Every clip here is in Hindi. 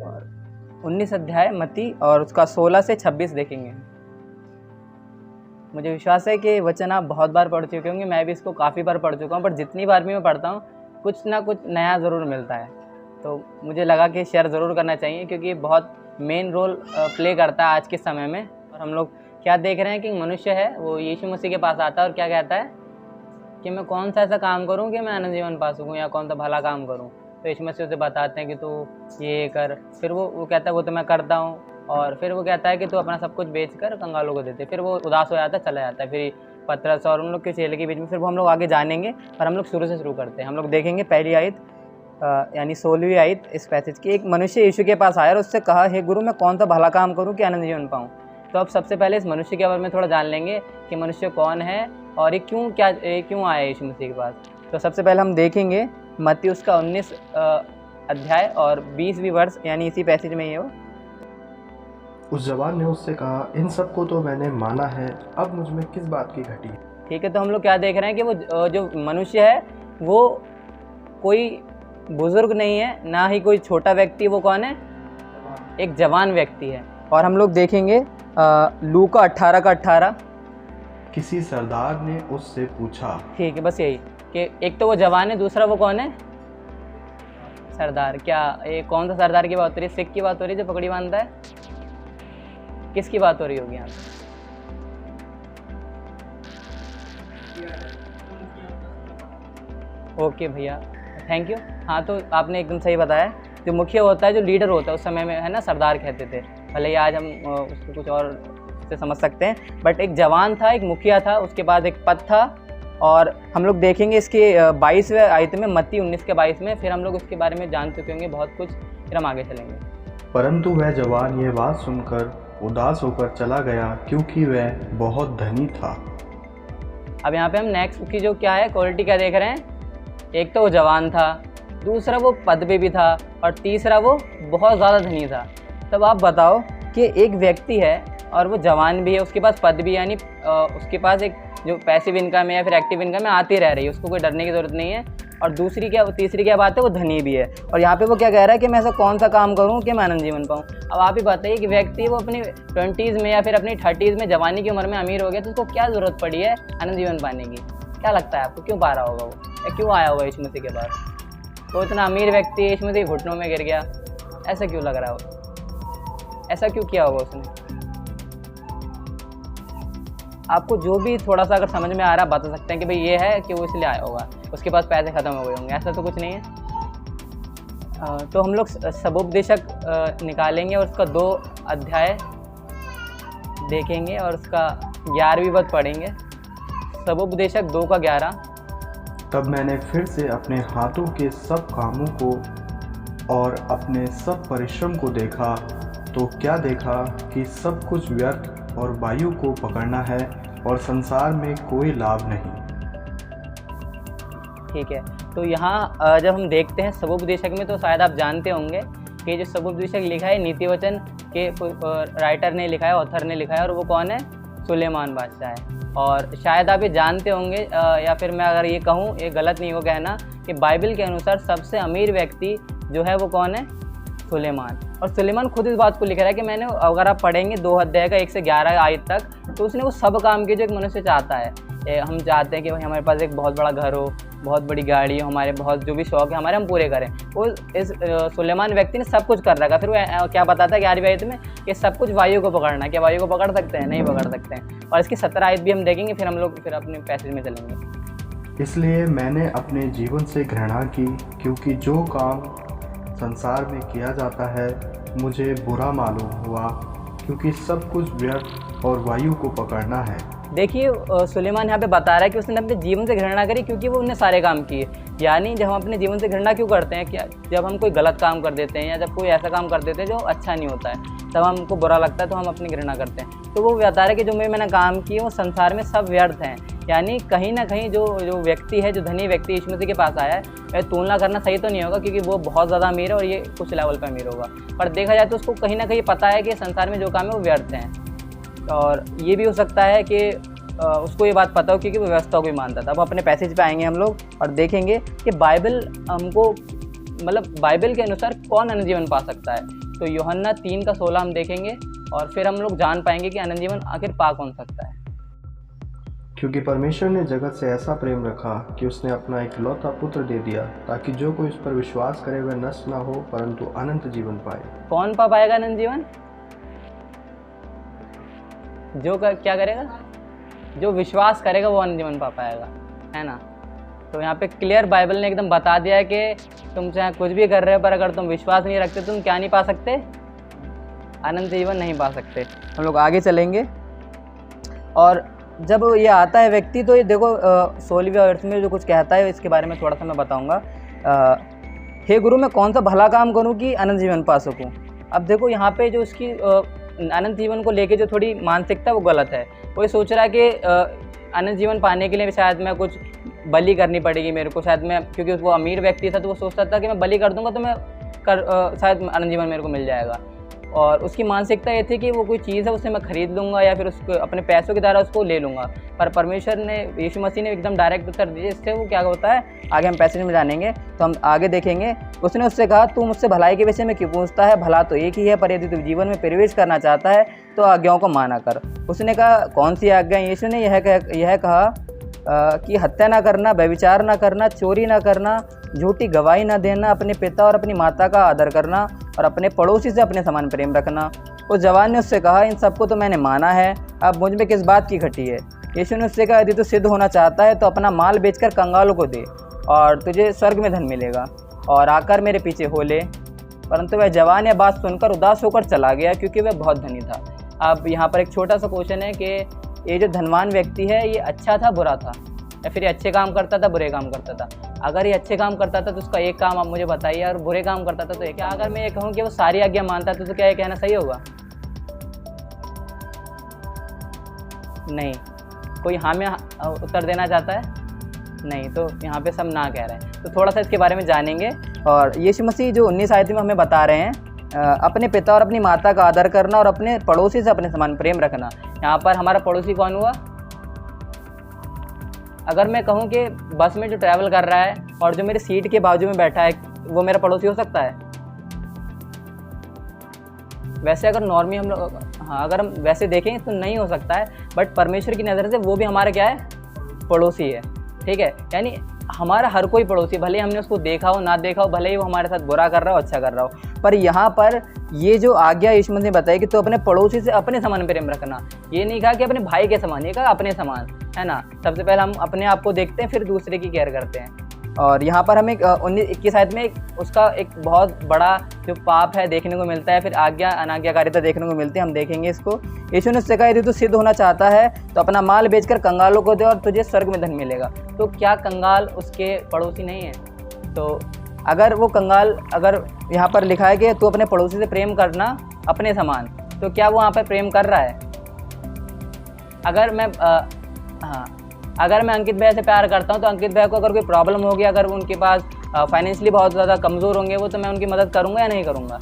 और 19 अध्याय मत्ती और उसका 16 से 26 देखेंगे। मुझे विश्वास है कि वचन आप बहुत बार पढ़ चुके होंगे, मैं भी इसको काफ़ी बार पढ़ चुका हूँ, पर जितनी बार भी मैं पढ़ता हूँ कुछ ना कुछ नया ज़रूर मिलता है। तो मुझे लगा कि शेयर ज़रूर करना चाहिए, क्योंकि ये बहुत मेन रोल प्ले करता है आज के समय में। और हम लोग क्या देख रहे हैं कि मनुष्य है वो यीशु मसीह के पास आता है और क्या कहता है कि मैं कौन सा ऐसा काम करूं कि मैं अनंत जीवन पा सकूं, या कौन सा भला काम करूं। तो यीशु मसीह उसे बताते हैं कि तू ये कर। फिर वो कहता है वो तो मैं करता हूं। और फिर वो कहता है कि तू अपना सब कुछ बेच कर कंगालों को देते। फिर वो उदास हो जाता है, चला जाता है। फिर पतरस और उन लोग के चेले के बीच में फिर वो हम लोग आगे जानेंगे, पर हम लोग शुरू से शुरू करते हैं। हम लोग देखेंगे पहली आयत यानी 16वीं आयत इस पैसेज की। एक मनुष्य यीशु के पास आया और उससे कहा, हे गुरु, मैं कौन सा भला काम करूं कि अनंत जीवन पाऊं। तो अब सबसे पहले इस मनुष्य के बारे में थोड़ा जान लेंगे कि मनुष्य कौन है और ये क्यों आया यीशु मसीह के पास। तो सबसे पहले हम देखेंगे मत्ती उसका 19 अध्याय और 20वीं वर्ष, यानी इसी पैसेज में ही हो। उस जवान ने उससे कहा, इन सब को तो मैंने माना है, अब मुझ में किस बात की घटी। ठीक है, तो हम लोग क्या देख रहे हैं कि वो जो मनुष्य है वो कोई बुजुर्ग नहीं है, ना ही कोई छोटा व्यक्ति। वो कौन है? एक जवान व्यक्ति है। और हम लोग देखेंगे लूका 18 का 18। किसी सरदार ने उससे पूछा। ठीक है, बस यही कि एक तो वो जवान है, दूसरा वो कौन है? सरदार। क्या ये कौन सा सरदार की बात हो रही है? सिख की बात हो रही है जो पगड़ी बांधता है? किसकी बात हो रही होगी यहाँ? ओके भैया, थैंक यू। हाँ, तो आपने एकदम सही बताया। जो मुखिया होता है, जो लीडर होता है, उस समय में है ना सरदार कहते थे। भले ही आज हम उसको कुछ और से समझ सकते हैं, बट एक जवान था, एक मुखिया था, उसके बाद एक पद था। और हम लोग देखेंगे इसके 22वें आयत में, मत्ती 19 के 22 में। फिर हम लोग इसके बारे में जान चुके होंगे बहुत कुछ, फिर हम आगे चलेंगे। परंतु वह जवान ये बात सुनकर उदास होकर चला गया, क्योंकि वह बहुत धनी था। अब यहाँ पे हम नेक्स्ट की जो क्या है क्वालिटी क्या देख रहे हैं? एक तो वो जवान था, दूसरा वो पद पे भी था, और तीसरा वो बहुत ज़्यादा धनी था। तब आप बताओ कि एक व्यक्ति है और वो जवान भी है, उसके पास पद भी, यानी उसके पास एक जो पैसिव इनकम है या फिर एक्टिव इनकम है आती रह रही है, उसको कोई डरने की ज़रूरत नहीं है। और तीसरी क्या बात है? वो धनी भी है। और यहाँ पे वो क्या कह रहा है कि मैं ऐसा कौन सा काम करूँ कि मैं अनंत जीवन पाऊँ। अब आप ही बताइए कि व्यक्ति वो अपनी 20s में या फिर अपनी 30s में जवानी की उम्र में अमीर हो गया, तो उसको क्या ज़रूरत पड़ी है अनंत जीवन पाने की? क्या लगता है आपको, क्यों पा रहा होगा वो, या क्यों आया होगा यीशु मसीह के पास? तो इतना अमीर व्यक्ति यीशु मसीह के घुटनों में गिर गया, ऐसा क्यों लग रहा हो? ऐसा क्यों किया होगा उसने? आपको जो भी थोड़ा सा अगर समझ में आ रहा बता सकते हैं कि भाई ये है कि वो इसलिए आया होगा, उसके पास पैसे ख़त्म हो गए होंगे, ऐसा तो कुछ नहीं है। तो हम लोग सबोपदेशक निकालेंगे और उसका 2 अध्याय देखेंगे और उसका 11वीं पद पढ़ेंगे। सबोपदेशक 2 का 11। तब मैंने फिर से अपने हाथों के सब कामों को और अपने सब परिश्रम को देखा, तो क्या देखा कि सब कुछ व्यर्थ और वायु को पकड़ना है और संसार में कोई लाभ नहीं। ठीक है, तो यहाँ जब हम देखते हैं सबोपदेशक में, तो शायद आप जानते होंगे कि जो सबोपदेशक लिखा है नीति वचन के राइटर ने लिखा है, ऑथर ने लिखा है, और वो कौन है? सुलेमान बादशाह है। और शायद आप ये जानते होंगे, या फिर मैं अगर ये कहूँ, ये गलत नहीं हो कहना, कि बाइबल के अनुसार सबसे अमीर व्यक्ति जो है वो कौन है? सुलेमान। और सुलेमान खुद इस बात को लिख रहा है कि मैंने, अगर आप पढ़ेंगे 2 अध्याय का 1 से 11 आयत तक, तो उसने वो सब काम किए जो एक मनुष्य चाहता है। हम चाहते हैं कि भाई हमारे पास एक बहुत बड़ा घर हो, बहुत बड़ी गाड़ी हो, हमारे बहुत जो भी शौक है हमारे हम पूरे करें। वो इस सुलेमान व्यक्ति ने सब कुछ कर रखा। फिर वो क्या बताता है 11वीं आयत में कि सब कुछ वायु को पकड़ना। क्या वायु को पकड़ सकते हैं? नहीं पकड़ सकते हैं। और इसकी 17 आयत भी हम देखेंगे, फिर हम लोग फिर अपने पैसेज में चलेंगे। इसलिए मैंने अपने जीवन से घृणा की, क्योंकि जो काम संसार में किया जाता है मुझे बुरा मालूम हुआ, क्योंकि सब कुछ व्यर्थ और वायु को पकड़ना है। देखिए सुलेमान यहाँ पे बता रहा है कि उसने अपने जीवन से घृणा करी, क्योंकि वो उनने सारे काम किए। यानी जब हम अपने जीवन से घृणा क्यों करते हैं? क्या जब हम कोई गलत काम कर देते हैं या जब कोई ऐसा काम कर देते हैं जो अच्छा नहीं होता है, तब हमको बुरा लगता है, तो हम अपनी घृणा करते हैं। तो वो बता रहा है कि जो मैंने काम किए वो संसार में सब व्यर्थ हैं। यानी कहीं ना कहीं जो व्यक्ति है, जो धनी व्यक्ति यीशु मसीह के पास आया है, वह तुलना करना सही तो नहीं होगा, क्योंकि वो बहुत ज़्यादा अमीर है और ये कुछ लेवल पर अमीर होगा। पर देखा जाए तो उसको कहीं ना कहीं पता है कि संसार में जो काम है वो व्यर्थ हैं। और ये भी हो सकता है कि उसको ये बात पता हो, क्योंकि वो व्यवस्था को ही मानता था। अब अपने पैसेज पे आएंगे हम लोग और देखेंगे कि बाइबल हमको मतलब बाइबल के अनुसार कौन अनंत जीवन पा सकता है। तो यूहन्ना 3:16 हम देखेंगे और फिर हम लोग जान पाएंगे कि अनंत जीवन आखिर पा कौन सकता है। क्योंकि परमेश्वर ने जगत से ऐसा प्रेम रखा कि उसने अपना इकलौता पुत्र दे दिया, ताकि जो कोई उस पर विश्वास करे वह नष्ट ना हो परंतु अनंत जीवन पाए। कौन पा पाएगा अनंत जीवन? जो क्या करेगा? जो विश्वास करेगा वो अनंत जीवन पा पाएगा, है ना। तो यहाँ पे क्लियर बाइबल ने एकदम बता दिया है कि तुम चाहे कुछ भी कर रहे हो, पर अगर तुम विश्वास नहीं रखते तुम क्या नहीं पा सकते? अनंत जीवन नहीं पा सकते। हम लोग आगे चलेंगे और जब ये आता है व्यक्ति, तो ये देखो 16वें वर्ष में जो कुछ कहता है इसके बारे में थोड़ा सा मैं बताऊंगा। हे गुरु, मैं कौन सा भला काम करूं कि अनंत जीवन पा सकूं। अब देखो यहाँ पे जो उसकी अनंत जीवन को लेके जो थोड़ी मानसिकता वो गलत है। वो ये सोच रहा है कि अनंत जीवन पाने के लिए शायद मैं कुछ बलि करनी पड़ेगी मेरे को, शायद मैं, क्योंकि वो अमीर व्यक्ति था तो वो सोचता था कि मैं बलि कर दूंगा तो मैं शायद अनंत जीवन मेरे को मिल जाएगा। और उसकी मानसिकता ये थी कि वो कोई चीज़ है उसे मैं खरीद लूँगा या फिर उसको अपने पैसों के द्वारा उसको ले लूँगा। पर परमेश्वर ने, यीशु मसीह ने एकदम डायरेक्ट उत्तर दिया। इससे वो क्या होता है आगे हम पैसेज में जानेंगे, तो हम आगे देखेंगे। उसने उससे कहा, तू मुझसे भलाई के विषय में क्यों पूछता है? भला तो एक ही है, पर यदि तू जीवन में प्रवेश करना चाहता है तो आज्ञाओं को माना कर। उसने कहा, कौन सी आज्ञा? यीशु ने यह कहा कि हत्या ना करना, व्यभिचार ना करना, चोरी ना करना, झूठी गवाही ना देना, अपने पिता और अपनी माता का आदर करना और अपने पड़ोसी से अपने समान प्रेम रखना। उस जवान ने उससे कहा, इन सबको तो मैंने माना है, अब मुझ में किस बात की घटी है? यीशु ने उससे कहा, यदि तू सिद्ध होना चाहता है तो अपना माल बेचकर कंगालों को दे और तुझे स्वर्ग में धन मिलेगा, और आकर मेरे पीछे हो ले। परंतु वह जवान यह बात सुनकर उदास होकर चला गया, क्योंकि वह बहुत धनी था। अब यहाँ पर एक छोटा सा क्वेश्चन है कि ये जो धनवान व्यक्ति है ये अच्छा था बुरा था, या फिर ये अच्छे काम करता था बुरे काम करता था? अगर ये अच्छे काम करता था तो उसका एक काम आप मुझे बताइए, और बुरे काम करता था तो क्या? अगर मैं ये कहूँ कि वो सारी आज्ञा मानता था तो क्या ये कहना सही होगा? नहीं। कोई हाँ में उत्तर देना चाहता है? नहीं। तो यहाँ पे सब ना कह रहे हैं। तो थोड़ा सा इसके बारे में जानेंगे। और यीशु मसीह जो 19 आयत में हमें बता रहे हैं, अपने पिता और अपनी माता का आदर करना और अपने पड़ोसी से अपने समान प्रेम रखना। यहाँ पर हमारा पड़ोसी कौन हुआ? अगर मैं कहूँ कि बस में जो ट्रैवल कर रहा है और जो मेरे सीट के बाजू में बैठा है वो मेरा पड़ोसी हो सकता है? वैसे अगर नॉर्मली हम लोग, हाँ, अगर हम वैसे देखें तो नहीं हो सकता है, बट परमेश्वर की नज़र से वो भी हमारा क्या है? पड़ोसी है। ठीक है, यानी हमारा हर कोई पड़ोसी, भले हमने उसको देखा हो ना देखा हो, भले ही वो हमारे साथ बुरा कर रहा हो अच्छा कर रहा हो, पर यहाँ पर ये जो आज्ञा यीशु मसीह ने बताई कि तो अपने पड़ोसी से अपने समान प्रेम रखना, ये नहीं कहा कि अपने भाई के समान, ये कहा अपने समान, है ना। सबसे पहले हम अपने आप को देखते हैं, फिर दूसरे की केयर करते हैं। और यहाँ पर हमें 19-21 आयत में उसका एक बहुत बड़ा जो पाप है देखने को मिलता है, फिर आज्ञा अनाज्ञाकारिता देखने को मिलती है। हम देखेंगे इसको। यीशु ने उससे कहा, यदि तू सिद्ध होना चाहता है तो अपना माल बेचकर कंगालों को दे और तुझे स्वर्ग में धन मिलेगा। तो क्या कंगाल उसके पड़ोसी नहीं है? तो अगर वो कंगाल, अगर यहाँ पर लिखा है कि तू अपने पड़ोसी से प्रेम करना अपने समान, तो क्या वो वहाँ पर प्रेम कर रहा है? अगर मैं अंकित भैया से प्यार करता हूँ तो अंकित भैया को अगर कोई प्रॉब्लम होगी, अगर वो उनके पास फाइनेंशियली बहुत ज़्यादा कमज़ोर होंगे वो, तो मैं उनकी मदद करूँगा या नहीं करूँगा?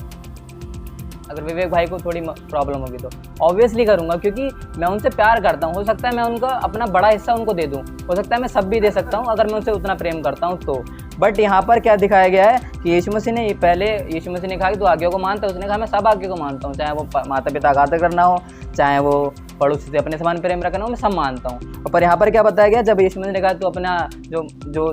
अगर विवेक भाई को थोड़ी प्रॉब्लम होगी तो ऑब्वियसली करूँगा, क्योंकि मैं उनसे प्यार करता हूँ। हो सकता है मैं उनका अपना बड़ा हिस्सा उनको दे दूँ, हो सकता है मैं सब भी दे सकता हूँ अगर मैं उनसे उतना प्रेम करता हूँ तो। बट यहाँ पर क्या दिखाया गया है कि यीशु मसीह ने कहा कि तू आज्ञा को मानता है? उसने कहा मैं सब आज्ञा को मानता हूँ, चाहे वो माता पिता का आदर करना हो, चाहे वो पड़ोसी से अपने समान प्रेम रखना हो, मैं सब मानता हूँ। पर यहाँ पर क्या बताया गया, जब यीशु मसीह ने कहा तू अपना जो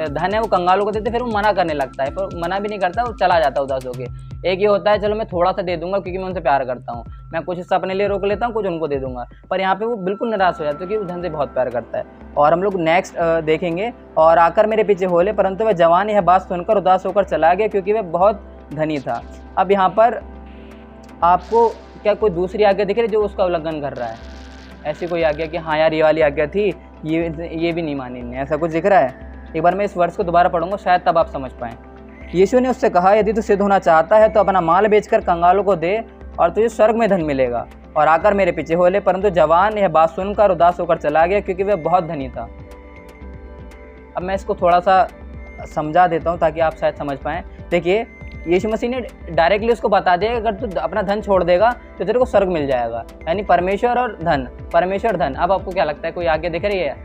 धन है वो कंगालों को देते, फिर वो मना करने लगता है। पर मना भी नहीं करता, वो चला जाता है उदास होकर। एक ये होता है चलो मैं थोड़ा सा दे दूंगा क्योंकि मैं उनसे प्यार करता हूँ, मैं कुछ हिस्सा अपने लिए रोक लेता हूँ, कुछ उनको दे दूंगा। पर यहाँ पे वो बिल्कुल निराश हो जाता है क्योंकि वो धन से बहुत प्यार करता है। और हम लोग नेक्स्ट देखेंगे, और आकर मेरे पीछे हो ले, परंतु वह जवान यह बात सुनकर उदास होकर चला गया क्योंकि वह बहुत धनी था। अब यहाँ पर आपको क्या कोई दूसरी आज्ञा दिख रही है जो उसका उल्लंघन कर रहा है? ऐसी कोई आज्ञा कि हाँ यार ये वाली आज्ञा थी, ये भी नहीं मानी इन्हें, ऐसा कुछ दिख रहा है? एक बार मैं इस वर्ष को दोबारा पढ़ूंगा, शायद तब आप समझ पाएँ। यीशु ने उससे कहा, यदि तू सिद्ध होना चाहता है तो अपना माल बेचकर कंगालों को दे और तुझे स्वर्ग में धन मिलेगा, और आकर मेरे पीछे हो ले। परंतु जवान यह बात सुनकर उदास होकर चला गया क्योंकि वह बहुत धनी था। अब मैं इसको थोड़ा सा समझा देता हूँ ताकि आप शायद समझ पाएँ। देखिए, यीशु मसीह ने डायरेक्टली उसको बता दिया अगर तू अपना धन छोड़ देगा तो तेरे को स्वर्ग मिल जाएगा, यानी परमेश्वर और धन। अब आपको क्या लगता है कोई आज्ञा दिख रही है?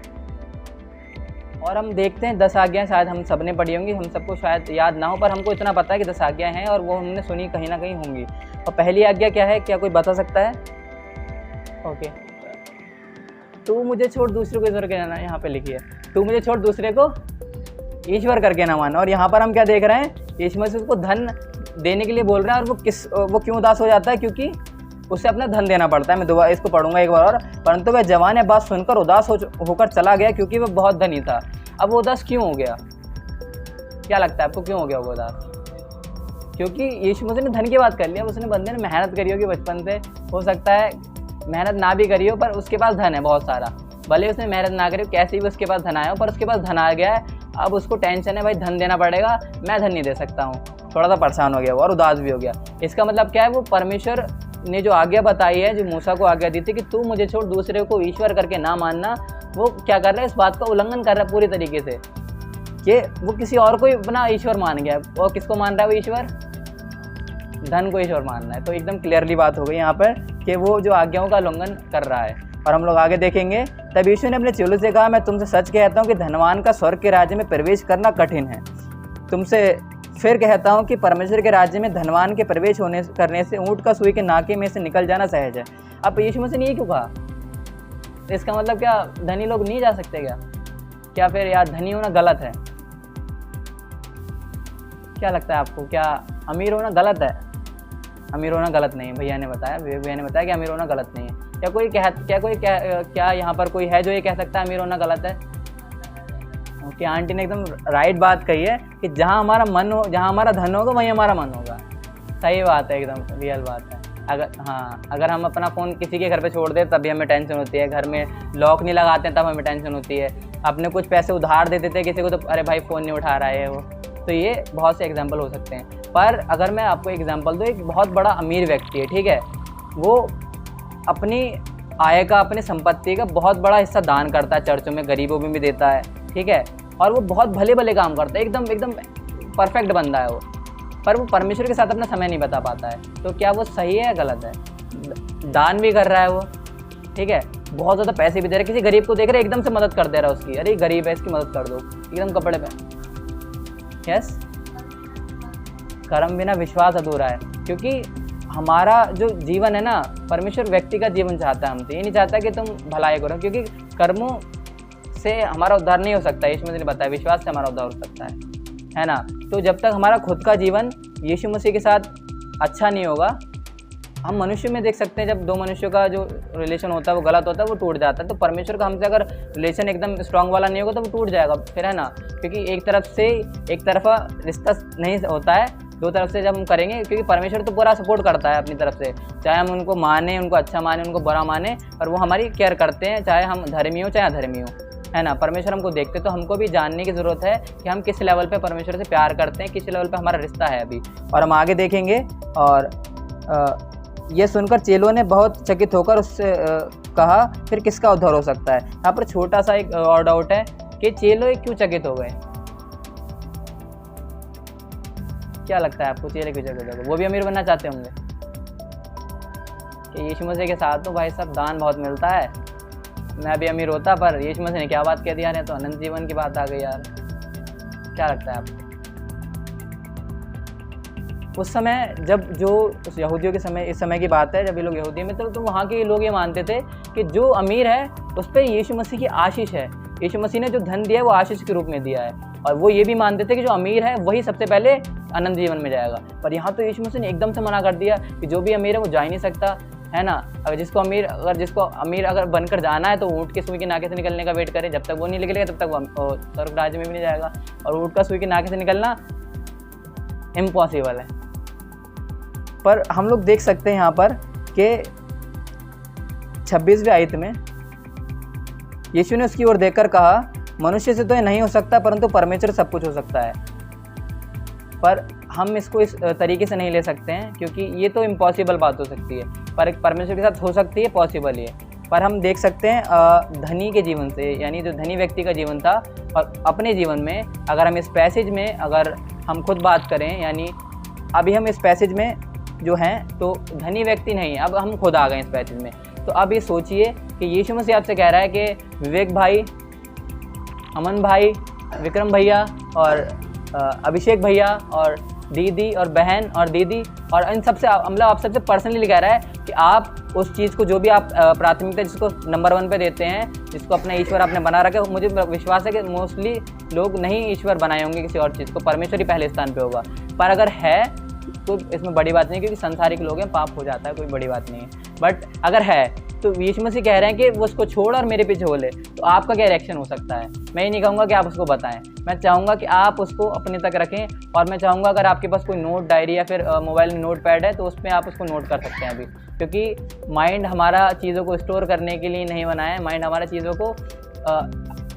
और हम देखते हैं 10 आज्ञाएँ शायद हम सब ने पढ़ी होंगी, हम सबको शायद याद ना हो, पर हमको इतना पता है कि 10 आज्ञाएँ हैं और वो हमने सुनी कहीं ना कहीं होंगी। और पहली आज्ञा क्या है, क्या कोई बता सकता है? ओके, तू मुझे छोड़ दूसरे को ईश्वर करके ना, यहाँ पे लिखी है, तू मुझे छोड़ दूसरे को ईश्वर करके ना मान। और यहाँ पर हम क्या देख रहे हैं, यीशु मसीह उसको धन देने के लिए बोल रहा है, और वो क्यों उदास हो जाता है? क्योंकि उसे अपना धन देना पड़ता है। मैं दोबारा इसको पढ़ूंगा एक बार और। परंतु वह जवान बात सुनकर उदास होकर चला गया, क्योंकि वह बहुत धनी था। अब वो उदास क्यों हो गया? क्या लगता है आपको, क्यों हो गया वो उदास? क्योंकि यीशु मसीह ने धन की बात कर लिया। उसने बंदे ने मेहनत करी होगी बचपन से, हो सकता है मेहनत ना भी करी हो, पर उसके पास धन है बहुत सारा। भले उसने मेहनत ना करी हो, कैसे भी उसके पास धन आया हो, पर उसके पास धन आ गया है। अब उसको टेंशन है, भाई धन देना पड़ेगा, मैं धन नहीं दे सकता हूँ। थोड़ा सा परेशान हो गया वो और उदास भी हो गया। इसका मतलब क्या है, वो परमेश्वर ने जो आज्ञा बताई है, जो मूसा को आज्ञा दी थी कि तू मुझे छोड़ दूसरे को ईश्वर करके ना मानना, वो क्या कर रहा है, इस बात का उल्लंघन कर रहा है पूरी तरीके से, कि वो किसी और को अपना ईश्वर मान गया। और किसको मान रहा है वो ईश्वर? धन को ईश्वर मानना है। तो एकदम क्लियरली बात हो गई यहाँ पर कि वो जो आज्ञाओं का उल्लंघन कर रहा है। और हम लोग आगे देखेंगे, तब यीशु ने अपने चेलों से कहा, मैं तुमसे सच कहता हूँ कि धनवान का स्वर्ग के राज्य में प्रवेश करना कठिन है। तुमसे फिर कहता हूँ कि परमेश्वर के राज्य में धनवान के प्रवेश करने से ऊँट का सुई के नाके में से निकल जाना सहज है। अब यीशु मसीह ने ये क्यों कहा? इसका मतलब क्या धनी लोग नहीं जा सकते क्या फिर यार धनी होना गलत है? क्या लगता है आपको, क्या अमीर होना गलत है? अमीर होना गलत नहीं है, भैया ने बताया, विवेक भैया ने बताया कि अमीर होना गलत नहीं है। क्या यहाँ पर कोई है जो ये कह सकता है अमीर होना गलत है? ओके, आंटी ने एकदम राइट बात कही है कि जहाँ हमारा मन हो, जहाँ हमारा धन होगा वहीं हमारा मन होगा। सही बात है, एकदम रियल बात है। अगर हम अपना फ़ोन किसी के घर पे छोड़ दें तब भी हमें टेंशन होती है, घर में लॉक नहीं लगाते हैं तब हमें टेंशन होती है, अपने कुछ पैसे उधार दे देते हैं किसी को तो अरे भाई फ़ोन नहीं उठा रहा है वो। तो ये बहुत से एग्जाम्पल हो सकते हैं। पर अगर मैं आपको एग्जाम्पल दूँ, एक बहुत बड़ा अमीर व्यक्ति है, ठीक है, वो अपनी आय का, अपनी संपत्ति का बहुत बड़ा हिस्सा दान करता है, चर्चों में गरीबों में भी देता है, ठीक है, और वो बहुत भले भले काम करता है, एकदम परफेक्ट बंदा है वो, पर वो परमेश्वर के साथ अपना समय नहीं बता पाता है। तो क्या वो सही है या गलत है? दान भी कर रहा है वो, ठीक है, बहुत ज़्यादा पैसे भी दे रहा है, किसी गरीब को देख रहे एकदम से मदद कर दे रहा है उसकी, अरे गरीब है इसकी मदद कर दो, एकदम कपड़े पे। यस, कर्म बिना विश्वास अधूरा है। क्योंकि हमारा जो जीवन है ना, परमेश्वर व्यक्ति का जीवन चाहता है हमसे, ये नहीं चाहता कि तुम भलाई करो, क्योंकि कर्मों से हमारा उद्धार नहीं हो सकता। यीशु मसीह ने बताया विश्वास से हमारा उद्धार हो सकता है ना। तो जब तक हमारा खुद का जीवन यीशु मसीह के साथ अच्छा नहीं होगा, हम मनुष्य में देख सकते हैं जब दो मनुष्यों का जो रिलेशन होता है वो गलत होता है, वो टूट जाता है। तो परमेश्वर का हमसे अगर रिलेशन एकदम स्ट्रांग वाला नहीं होगा तो वो टूट जाएगा फिर, है ना। क्योंकि एक तरफा रिश्ता नहीं होता है, दो तरफ से जब हम करेंगे, क्योंकि परमेश्वर तो पूरा सपोर्ट करता है अपनी तरफ से, चाहे हम उनको माने, उनको अच्छा माने, उनको बुरा माने, पर वो हमारी केयर करते हैं, चाहे हम धर्मी हो चाहे अधर्मी हो, है ना। परमेश्वर हमको देखते, तो हमको भी जानने की ज़रूरत है कि हम किस लेवल पे परमेश्वर से प्यार करते हैं, किस लेवल पे हमारा रिश्ता है अभी। और हम आगे देखेंगे। और ये सुनकर चेलों ने बहुत चकित होकर उससे कहा, फिर किसका उद्धार हो सकता है। यहाँ पर छोटा सा एक और डाउट है कि चेलों क्यों चकित हो गए? क्या लगता है आपको, चेले क्यों चकित हो गए? वो भी अमीर बनना चाहते होंगे कि यीशु मसीह के साथ तो भाई सब दान बहुत मिलता है, मैं भी अमीर होता, पर यीशु मसीह ने क्या बात कह दिया, तो अनंत जीवन की बात आ गई यार। क्या लगता है आपको? उस समय जब जो उस यहूदियों के समय, इस समय की बात है जब ये लोग यहूदी में थे, तो वहाँ के लोग ये मानते थे कि जो अमीर है उस पर यीशु मसीह की आशीष है, यीशु मसीह ने जो धन दिया है वो आशीष के रूप में दिया है। और वो ये भी मानते थे कि जो अमीर है वही सबसे पहले अनंत जीवन में जाएगा। पर यहाँ तो यीशु मसीह ने एकदम से मना कर दिया कि जो भी अमीर है वो जा ही नहीं सकता, है ना। अगर जिसको अमीर अगर बनकर जाना है तो ऊँट के सुई के नाके से निकलने का वेट करे, जब तक वो नहीं निकलेगा तब तक वो स्वर्ग राज्य में भी नहीं जाएगा। और ऊँट का सुई के नाके से निकलना इम्पॉसिबल है। पर हम लोग देख सकते हैं यहाँ पर कि 26वें आयत में यीशु ने उसकी ओर देखकर कहा, मनुष्य से तो ये नहीं हो सकता, परंतु परमेश्वर सब कुछ हो सकता है। पर हम इसको इस तरीके से नहीं ले सकते हैं, क्योंकि ये तो इम्पॉसिबल बात हो सकती है, पर परमेश्वर के साथ हो सकती है, पॉसिबल ही है। पर हम देख सकते हैं धनी के जीवन से, यानी जो धनी व्यक्ति का जीवन था, और अपने जीवन में अगर हम इस पैसेज में अगर हम खुद बात करें, यानी अभी हम इस पैसेज में जो हैं तो धनी व्यक्ति नहीं, अब हम खुद आ गए इस पैसेज में। तो अब ये सोचिए कि यीशु मसीह आपसे कह रहा है कि विवेक भाई अमन भाई, विक्रम भैया और अभिषेक भैया और दीदी और बहन और दीदी और इन सबसे मतलब आप सबसे पर्सनली कह रहा है कि आप उस चीज़ को जो भी आप प्राथमिकता जिसको नंबर 1 पे देते हैं, जिसको अपना ईश्वर आपने बना रखा है, मुझे विश्वास है कि मोस्टली लोग नहीं ईश्वर बनाए होंगे किसी और चीज़ को, परमेश्वर ही पहले स्थान पे होगा। पर अगर है तो इसमें बड़ी बात नहीं, क्योंकि संसारिक लोग हैं, पाप हो जाता है, कोई बड़ी बात नहीं है। बट अगर है तो यीशु मसीह कह रहे हैं कि वो उसको छोड़ और मेरे पीछे हो ले, तो आपका क्या रिएक्शन हो सकता है? मैं ये नहीं कहूँगा कि आप उसको बताएं, मैं चाहूँगा कि आप उसको अपने तक रखें। और मैं चाहूँगा अगर आपके पास कोई नोट डायरी या फिर मोबाइल में नोट पैड है तो उसमें आप उसको नोट कर सकते हैं अभी, क्योंकि माइंड हमारा चीज़ों को स्टोर करने के लिए नहीं बना है, माइंड हमारा चीज़ों को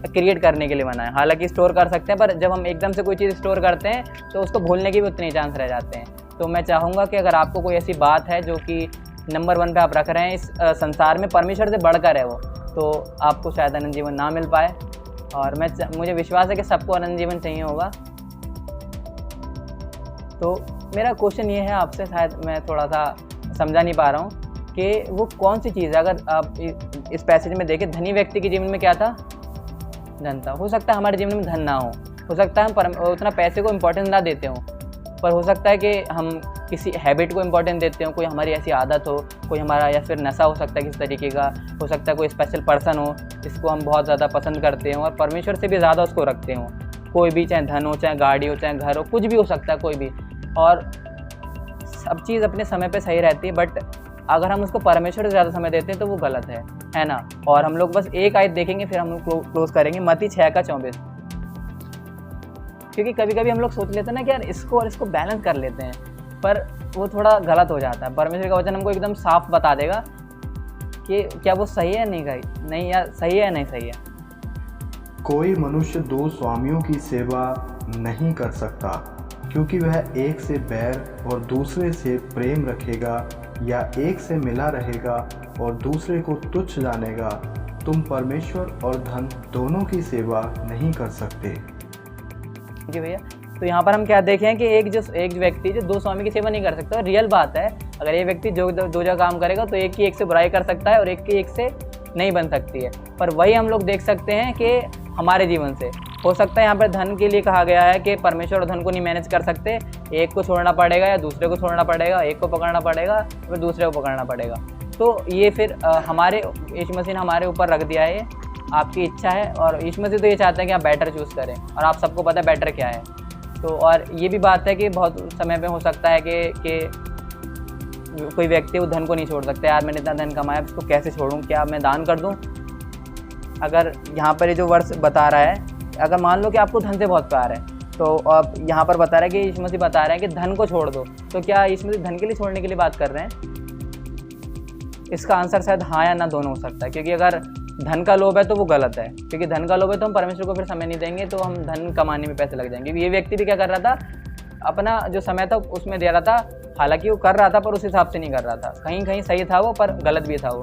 क्रिएट करने के लिए बना है। हालांकि स्टोर कर सकते हैं, पर जब हम एकदम से कोई चीज़ स्टोर करते हैं तो उसको भूलने के भी उतने चांस रह जाते हैं। तो मैं चाहूँगा कि अगर आपको कोई ऐसी बात है जो कि नंबर 1 पे आप रख रहे हैं, इस संसार में परमेश्वर से बढ़कर है वो, तो आपको शायद अनंत जीवन ना मिल पाए। और मुझे विश्वास है कि सबको अनंत जीवन चाहिए होगा। तो मेरा क्वेश्चन ये है आपसे, शायद मैं थोड़ा सा समझा नहीं पा रहा हूँ कि वो कौन सी चीज़ है। अगर आप इस पैसेज में देखें, धनी व्यक्ति के जीवन में क्या था? धन था। हो सकता है हमारे जीवन में धन ना हो सकता है हम उतना पैसे को इम्पोर्टेंस ना देते हों, पर हो सकता है कि हम किसी हैबिट को इम्पोर्टेंस देते हो, कोई हमारी ऐसी आदत हो, कोई हमारा या फिर नशा हो सकता है किसी तरीके का, हो सकता है कोई स्पेशल पर्सन हो जिसको हम बहुत ज़्यादा पसंद करते हो और परमेश्वर से भी ज़्यादा उसको रखते हो। कोई भी, चाहे धन हो, चाहे गाड़ी हो, चाहे घर हो, कुछ भी हो सकता है, कोई भी। और सब चीज़ अपने समय पे सही रहती है, बट अगर हम उसको परमेश्वर से ज़्यादा समय देते हैं तो वो गलत है ना। और हम लोग बस एक आयत देखेंगे, फिर हम लोग क्लोज करेंगे, मत्ती 6:24। क्योंकि कभी कभी हम लोग सोच लेते हैं ना कि यार इसको और इसको बैलेंस कर लेते हैं, पर वो थोड़ा गलत हो जाता है। परमेश्वर का वचन हमको एकदम साफ बता देगा कि क्या वो सही है नहीं, या सही है नहीं सही है। कोई मनुष्य 2 स्वामियों की सेवा नहीं कर सकता, क्योंकि वह एक से बैर और दूसरे से प्रेम रखेगा, या एक से मिला रहेगा और दूसरे को तुच्छ जानेगा। तुम परमेश्वर और धन दोनों की सेवा नहीं कर सकते। जी भैया, तो यहाँ पर हम क्या देखें कि एक व्यक्ति जो 2 स्वामी की सेवा नहीं कर सकता, रियल बात है। अगर ये व्यक्ति दो जगह काम करेगा तो एक की एक से बुराई कर सकता है और एक की एक से नहीं बन सकती है। पर वही हम लोग देख सकते हैं कि हमारे जीवन से हो सकता है। यहाँ पर धन के लिए कहा गया है कि परमेश्वर और धन को नहीं मैनेज कर सकते, एक को छोड़ना पड़ेगा या दूसरे को छोड़ना पड़ेगा, एक को पकड़ना पड़ेगा फिर दूसरे को पकड़ना पड़ेगा। तो ये फिर हमारे यीशु मसीह ने हमारे ऊपर रख दिया है, आपकी इच्छा है। और यीशु मसीह तो ये चाहते हैं कि आप बेटर चूज़ करें, और आप सबको पता है बेटर क्या है। तो और ये भी बात है कि बहुत समय पे हो सकता है कि कोई व्यक्ति वो धन को नहीं छोड़ सकता। यार मैंने इतना धन कमाया, इसको कैसे छोड़ूं, क्या मैं दान कर दूं? अगर यहाँ पर ये जो वर्ष बता रहा है, अगर मान लो कि आपको धन से बहुत प्यार है, तो अब यहाँ पर बता रहा है कि यीशु मसीह बता रहा है कि धन को छोड़ दो, तो क्या यीशु मसीह धन के लिए छोड़ने के लिए बात कर रहे हैं? इसका आंसर शायद हाँ या ना दोनों हो सकता है, क्योंकि अगर धन का लोभ है तो वो गलत है, क्योंकि धन का लोभ है तो हम परमेश्वर को फिर समय नहीं देंगे, तो हम धन कमाने में पैसे लग जाएंगे। ये व्यक्ति भी क्या कर रहा था, अपना जो समय था उसमें दे रहा था, हालांकि वो कर रहा था पर उस हिसाब से नहीं कर रहा था, कहीं कहीं सही था वो पर गलत भी था वो।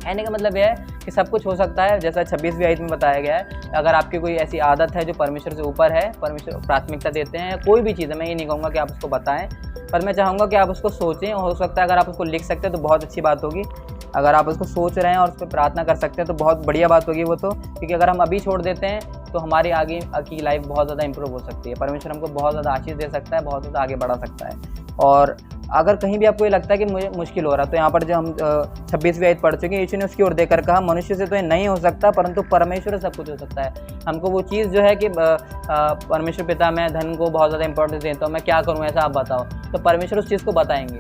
कहने का मतलब यह है कि सब कुछ हो सकता है, जैसा 26वीं आयत में बताया गया है। अगर आपकी कोई ऐसी आदत है जो परमेश्वर से ऊपर है, परमेश्वर प्राथमिकता देते हैं, कोई भी चीज़ है, मैं ये नहीं कहूँगा कि आप उसको बताएं, पर मैं चाहूँगा कि आप उसको सोचें। हो सकता है अगर आप उसको लिख सकते हैं तो बहुत अच्छी बात होगी। अगर आप उसको सोच रहे हैं और उस पर प्रार्थना कर सकते हैं तो बहुत बढ़िया बात होगी वो तो, क्योंकि अगर हम अभी छोड़ देते हैं तो हमारी आगे की लाइफ बहुत ज़्यादा इंप्रूव हो सकती है। परमेश्वर हमको बहुत ज़्यादा आशीष दे सकता है, बहुत ज़्यादा आगे बढ़ा सकता है। और अगर कहीं भी आपको ये लगता है कि मुझे मुश्किल हो रहा है, तो यहाँ पर जो हम 26वीं आयत पढ़ चुके हैं, यीशु ने उसकी ओर देकर कहा, मनुष्य से तो ये नहीं हो सकता परंतु परमेश्वर से सब कुछ हो सकता है। हमको वो चीज़ जो है कि परमेश्वर पिता, मैं धन को बहुत ज़्यादा इंपॉर्टेंस देता हूँ, मैं क्या करूँ ऐसा आप बताओ, तो परमेश्वर उस चीज़ को बताएंगे।